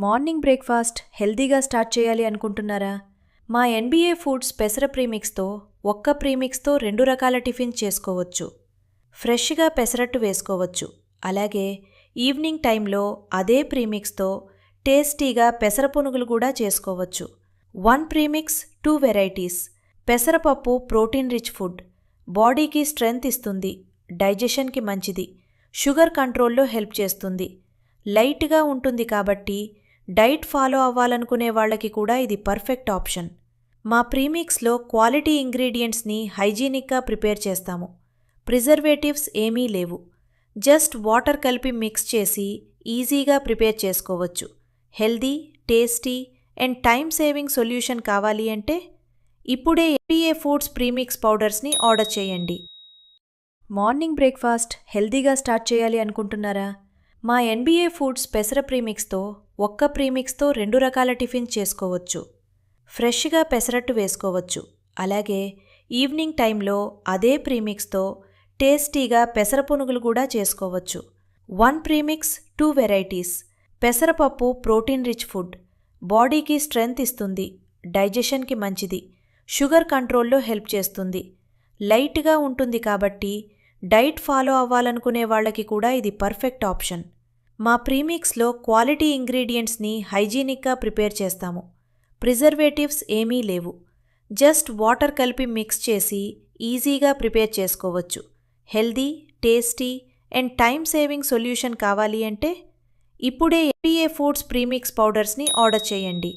Morning breakfast హెల్దీగా start చేయాలి అనుకుంటున్నారా? మా ఎన్బీఏ ఫుడ్స్ పెసర ప్రీమిక్స్తో ఒక్క ప్రీమిక్స్తో 2 రకాల టిఫిన్ చేసుకోవచ్చు. ఫ్రెష్గా పెసరట్టు వేసుకోవచ్చు. అలాగే ఈవినింగ్ టైంలో అదే ప్రీమిక్స్తో టేస్టీగా పెసర పునుగులు కూడా చేసుకోవచ్చు. 1 ప్రీమిక్స్ 2 వెరైటీస్. పెసరపప్పు ప్రోటీన్ రిచ్ ఫుడ్, బాడీకి స్ట్రెంగ్త్ ఇస్తుంది, డైజెషన్కి మంచిది, షుగర్ కంట్రోల్లో హెల్ప్ చేస్తుంది, లైట్గా ఉంటుంది కాబట్టి డైట్ ఫాలో అవ్వాలనుకునే వాళ్ళకి కూడా ఇది పర్ఫెక్ట్ ఆప్షన్. మా ప్రీమిక్స్లో క్వాలిటీ ఇంగ్రీడియంట్స్ని హైజీనిక్గా ప్రిపేర్ చేస్తాము. ప్రిజర్వేటివ్స్ ఏమీ లేవు. జస్ట్ వాటర్ కలిపి మిక్స్ చేసి ఈజీగా ప్రిపేర్ చేసుకోవచ్చు. Healthy, tasty and time saving solution కావాలి అంటే ఇప్పుడే ఎన్బీఏ ఫుడ్స్ ప్రీమిక్స్ పౌడర్స్ని ఆర్డర్ చేయండి. మార్నింగ్ బ్రేక్ఫాస్ట్ హెల్దీగా స్టార్ట్ చేయాలి అనుకుంటున్నారా? మా ఎన్బీఏ ఫుడ్స్ పెసర ప్రీమిక్స్తో ఒక్క ప్రీమిక్స్తో 2 రకాల టిఫిన్ చేసుకోవచ్చు. ఫ్రెష్గా పెసరట్టు వేసుకోవచ్చు. అలాగే ఈవినింగ్ టైంలో అదే ప్రీమిక్స్తో టేస్టీగా పెసర పునుగులు కూడా చేసుకోవచ్చు. 1 ప్రీమిక్స్ 2 వెరైటీస్. పెసరపప్పు ప్రోటీన్ రిచ్ ఫుడ్, బాడీకి స్ట్రెంగ్త్ ఇస్తుంది, డైజెషన్కి మంచిది, షుగర్ కంట్రోల్లో హెల్ప్ చేస్తుంది, లైట్గా ఉంటుంది కాబట్టి డైట్ ఫాలో అవ్వాలనుకునే వాళ్ళకి కూడా ఇది పర్ఫెక్ట్ ఆప్షన్. మా ప్రీమిక్స్లో క్వాలిటీ ఇంగ్రీడియంట్స్ని హైజీనిక్గా ప్రిపేర్ చేస్తాము. ప్రిజర్వేటివ్స్ ఏమీ లేవు. జస్ట్ వాటర్ కలిపి మిక్స్ చేసి ఈజీగా ప్రిపేర్ చేసుకోవచ్చు. Healthy, tasty and time saving solution కావాలి అంటే ఇప్పుడే ఎన్బీఏ ఫుడ్స్ ప్రీమిక్స్ పౌడర్స్ని ఆర్డర్ చేయండి.